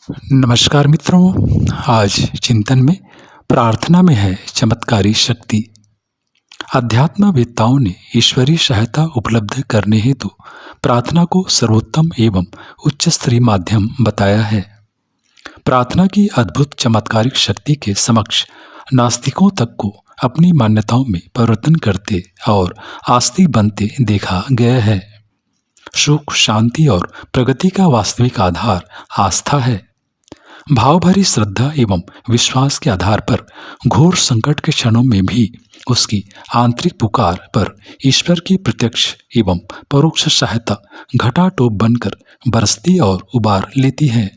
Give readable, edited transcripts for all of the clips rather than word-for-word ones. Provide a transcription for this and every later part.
नमस्कार मित्रों, आज चिंतन में प्रार्थना में है चमत्कारी शक्ति। अध्यात्मवेत्ताओं ने ईश्वरीय सहायता उपलब्ध करने हेतु प्रार्थना को सर्वोत्तम एवं उच्च स्तरीय माध्यम बताया है। प्रार्थना की अद्भुत चमत्कारिक शक्ति के समक्ष नास्तिकों तक को अपनी मान्यताओं में परिवर्तन करते और आस्तिक बनते देखा गया है। सुख, शांति और प्रगति का वास्तविक आधार आस्था है। भाव भरी श्रद्धा एवं विश्वास के आधार पर घोर संकट के क्षणों में भी उसकी आंतरिक पुकार पर ईश्वर की प्रत्यक्ष एवं परोक्ष सहायता घटाटोप बनकर बरसती और उबार लेती है।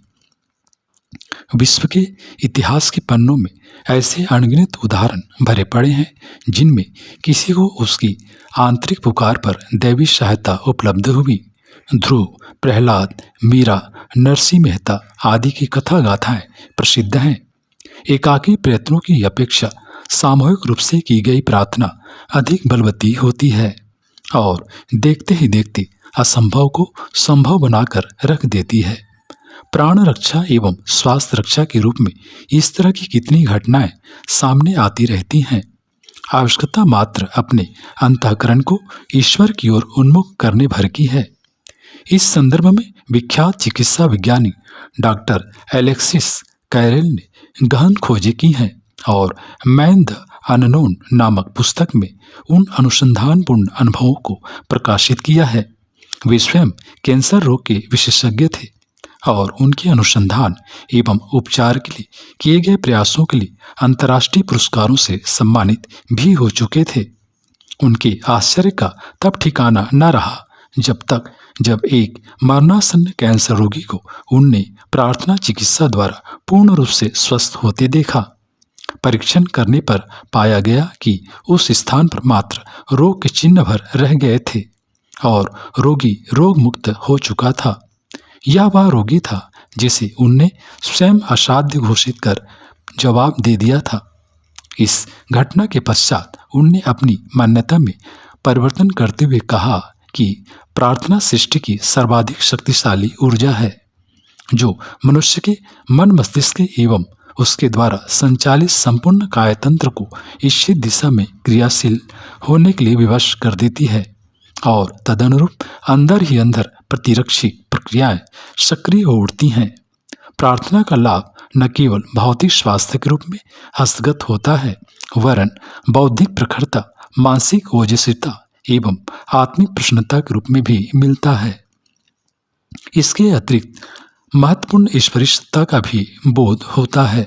विश्व के इतिहास के पन्नों में ऐसे अनगिनत उदाहरण भरे पड़े हैं जिनमें किसी को उसकी आंतरिक पुकार पर दैवी सहायता उपलब्ध हुई। ध्रुव, प्रहलाद, मीरा, नरसिंह मेहता आदि की कथा गाथाएं प्रसिद्ध हैं। एकाकी प्रयत्नों की अपेक्षा सामूहिक रूप से की गई प्रार्थना अधिक बलवती होती है और देखते ही देखते असंभव को संभव बनाकर रख देती है। प्राण रक्षा एवं स्वास्थ्य रक्षा के रूप में इस तरह की कितनी घटनाएं सामने आती रहती हैं। आवश्यकता मात्र अपने अंतःकरण को ईश्वर की ओर उन्मुख करने भर की है। इस संदर्भ में विख्यात चिकित्सा विज्ञानी डॉक्टर एलेक्सिस कैरेल ने गहन खोजें की हैं और मैन द अननोन नामक पुस्तक में उन अनुसंधानपूर्ण अनुभवों को प्रकाशित किया है। वे स्वयं कैंसर रोग के विशेषज्ञ थे और उनके अनुसंधान एवं उपचार के लिए किए गए प्रयासों के लिए अंतर्राष्ट्रीय पुरस्कारों से सम्मानित भी हो चुके थे। उनके आश्चर्य का तब ठिकाना न रहा जब एक मरणासन्न कैंसर रोगी को उनने प्रार्थना चिकित्सा द्वारा पूर्ण रूप से स्वस्थ होते देखा। परीक्षण करने पर पाया गया कि उस स्थान पर मात्र रोग के चिन्ह भर रह गए थे और रोगी रोग मुक्त हो चुका था। यह वह रोगी था जिसे उनने स्वयं असाध्य घोषित कर जवाब दे दिया था। इस घटना के पश्चात उनने अपनी मान्यता में परिवर्तन करते हुए कहा कि प्रार्थना सृष्टि की सर्वाधिक शक्तिशाली ऊर्जा है जो मनुष्य के मन, मस्तिष्क एवं उसके द्वारा संचालित संपूर्ण कायतंत्र को इच्छित दिशा में क्रियाशील होने के लिए विवश कर देती है और तदनुरूप अंदर ही अंदर प्रतिरक्षी प्रक्रियाएं सक्रिय हो उठती हैं। प्रार्थना का लाभ न केवल भौतिक स्वास्थ्य के रूप में हस्तगत होता है वरन बौद्धिक प्रखरता, मानसिक ओजस्विता एवं आत्मिक प्रसन्नता के रूप में भी मिलता है। इसके अतिरिक्त महत्वपूर्ण ईश्वरीय सत्ता का भी बोध होता है।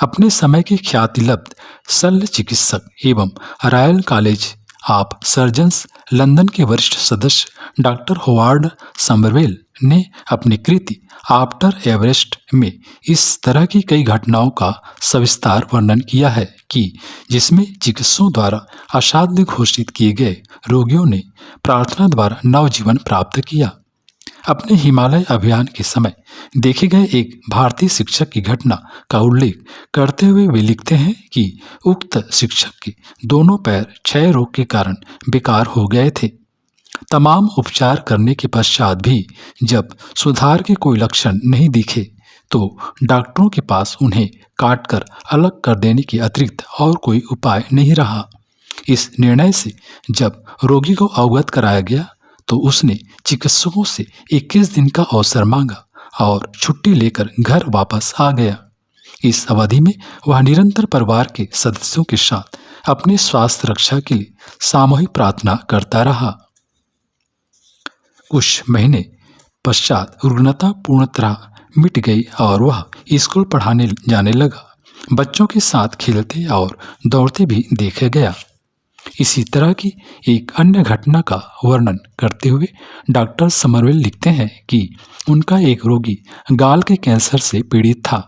अपने समय के ख्यातिलब्ध शल्य चिकित्सक एवं royal college of surgeons London के वरिष्ठ सदस्य डॉक्टर होवार्ड समरवेल ने अपनी कृति आफ्टर एवरेस्ट में इस तरह की कई घटनाओं का सविस्तार वर्णन किया है कि जिसमें चिकित्सकों द्वारा असाध्य घोषित किए गए रोगियों ने प्रार्थना द्वारा नवजीवन प्राप्त किया। अपने हिमालय अभियान के समय देखे गए एक भारतीय शिक्षक की घटना का उल्लेख करते हुए वे लिखते हैं कि उक्त शिक्षक के दोनों पैर क्षय रोग के कारण बेकार हो गए थे। तमाम उपचार करने के पश्चात भी जब सुधार के कोई लक्षण नहीं दिखे तो डॉक्टरों के पास उन्हें काटकर अलग कर देने के अतिरिक्त और कोई उपाय नहीं रहा। इस निर्णय से जब रोगी को अवगत कराया गया तो उसने चिकित्सकों से 21 दिन का अवसर मांगा और छुट्टी लेकर घर वापस आ गया। इस अवधि में वह निरंतर परिवार के सदस्यों के साथ अपने स्वास्थ्य रक्षा के लिए सामूहिक प्रार्थना करता रहा। कुछ महीने पश्चात रुग्णता पूर्णतः मिट गई और वह स्कूल पढ़ाने जाने लगा। बच्चों के साथ खेलते और दौड़ते भी देखा गया। इसी तरह की एक अन्य घटना का वर्णन करते हुए डॉक्टर समरवेल लिखते हैं कि उनका एक रोगी गाल के कैंसर से पीड़ित था।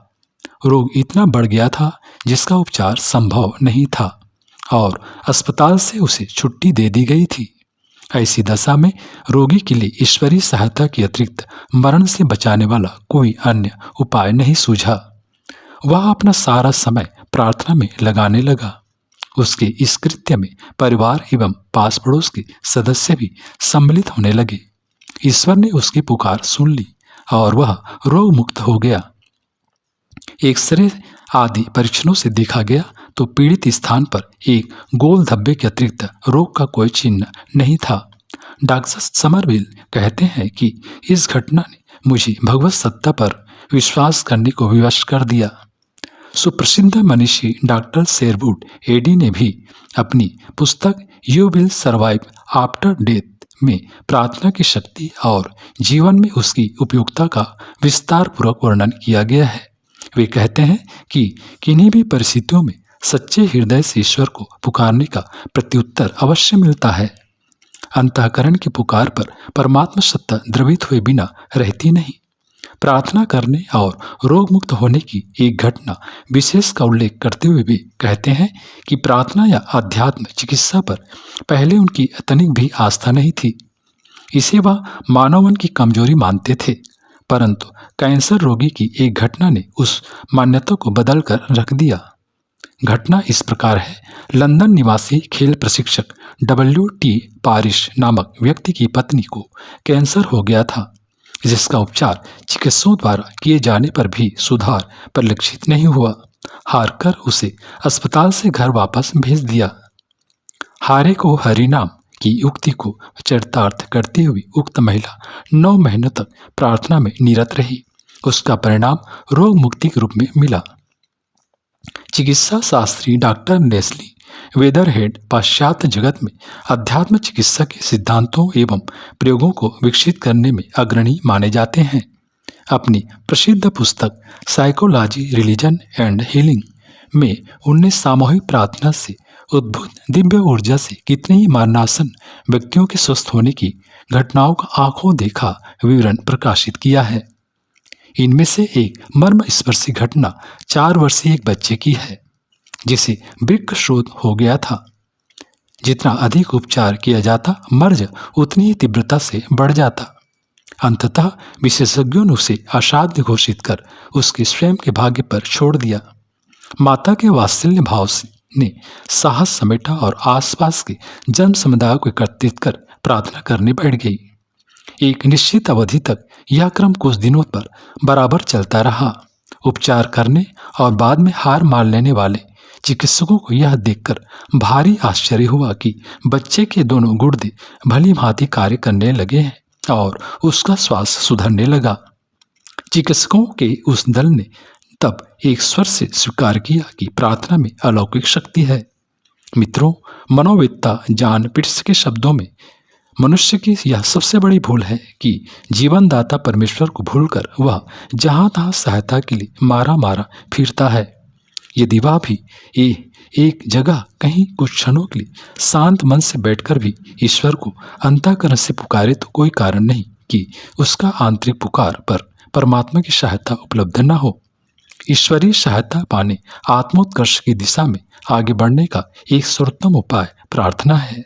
रोग इतना बढ़ गया था जिसका उपचार संभव नहीं था और अस्पताल से उसे छुट्टी दे दी गई थी। ऐसी दशा में रोगी के लिए ईश्वरीय सहायता के अतिरिक्त मरण से बचाने वाला कोई अन्य उपाय नहीं सूझा। वह अपना सारा समय प्रार्थना में लगाने लगा। उसके इस कृत्य में परिवार एवं पास पड़ोस के सदस्य भी सम्मिलित होने लगे। ईश्वर ने उसकी पुकार सुन ली और वह रोग मुक्त हो गया। एक्सरे आदि परीक्षणों से देखा गया तो पीड़ित स्थान पर एक गोल धब्बे के अतिरिक्त रोग का कोई चिन्ह नहीं था। डॉक्टर समरविल कहते हैं कि इस घटना ने मुझे भगवत सत्ता पर विश्वास करने को विवश कर दिया। सुप्रसिद्ध मनीषी डॉक्टर शेरवुड एडी ने भी अपनी पुस्तक you will survive after death में प्रार्थना की शक्ति और जीवन में उसकी उपयोगिता का विस्तार पूर्वक वर्णन किया गया है। वे कहते हैं कि किन्हीं भी परिस्थितियों में सच्चे हृदय से ईश्वर को पुकारने का प्रत्युत्तर अवश्य मिलता है। अंतःकरण की पुकार पर परमात्मा सत्ता द्रवित हुए बिना रहती नहीं। प्रार्थना करने और रोग मुक्त होने की एक घटना विशेष का उल्लेख करते हुए भी कहते हैं कि प्रार्थना या अध्यात्म चिकित्सा पर पहले उनकी तनिक भी आस्था नहीं थी। इसे वह मानव मन की कमजोरी मानते थे, परंतु कैंसर रोगी की एक घटना ने उस मान्यता को बदल कर रख दिया। घटना इस प्रकार है। लंदन निवासी खेल प्रशिक्षक W.T. पारिश नामक व्यक्ति की पत्नी को कैंसर हो गया था, जिसका उपचार चिकित्सकों द्वारा किए जाने पर भी सुधार परिलक्षित नहीं हुआ। हारकर उसे अस्पताल से घर वापस भेज दिया। हारे को हरिनाम की उक्ति को चरितार्थ करते हुए उक्त महिला 9 महीनों तक प्रार्थना में निरत रही। उसका परिणाम रोग मुक्ति के रूप में मिला। चिकित्सा शास्त्री डॉक्टर नेस्ली वेदरहेड पाश्चात्य जगत में अध्यात्म चिकित्सा के सिद्धांतों एवं प्रयोगों को विकसित करने में अग्रणी माने जाते हैं। अपनी प्रसिद्ध पुस्तक साइकोलॉजी रिलीजन एंड हीलिंग में उनने सामूहिक प्रार्थना से उद्भूत दिव्य ऊर्जा से कितने ही मरणासन व्यक्तियों के स्वस्थ होने की घटनाओं का आंखों देखा विवरण प्रकाशित किया है। इनमें से एक मर्मस्पर्शी घटना 4 वर्षीय एक बच्चे की है, जिसे वृक्क शोथ हो गया था। जितना अधिक उपचार किया जाता, मर्ज उतनी ही तीव्रता से बढ़ जाता। अंततः विशेषज्ञों ने उसे असाध्य घोषित कर उसके स्वयं के भाग्य पर छोड़ दिया। माता के वात्सल्य भाव ने साहस समेटा और आसपास के जन समुदाय को एकत्रित कर प्रार्थना करने बैठ गई। एक निश्चित अवधि तक यह क्रम कुछ दिनों पर बराबर चलता रहा। उपचार करने और बाद में हार मान लेने वाले चिकित्सकों को यह देखकर भारी आश्चर्य हुआ कि बच्चे के दोनों गुर्दे भली भांति कार्य करने लगे हैं और उसका स्वास्थ्य सुधरने लगा। चिकित्सकों के उस दल ने तब एक स्वर से स्वीकार किया कि प्रार्थना में अलौकिक शक्ति है। मित्रों, मनोवेत्ता जॉन पिट्स के शब्दों में मनुष्य की यह सबसे बड़ी भूल है कि जीवनदाता परमेश्वर को भूलकर वह जहाँ तहाँ सहायता के लिए मारा फिरता है। यदि वह भी एक जगह कहीं कुछ क्षणों के लिए शांत मन से बैठकर भी ईश्वर को अंतःकरण से पुकारे तो कोई कारण नहीं कि उसका आंतरिक पुकार पर परमात्मा की सहायता उपलब्ध न हो। ईश्वरीय सहायता पाने आत्मोत्कर्ष की दिशा में आगे बढ़ने का एक सर्वोत्तम उपाय प्रार्थना है।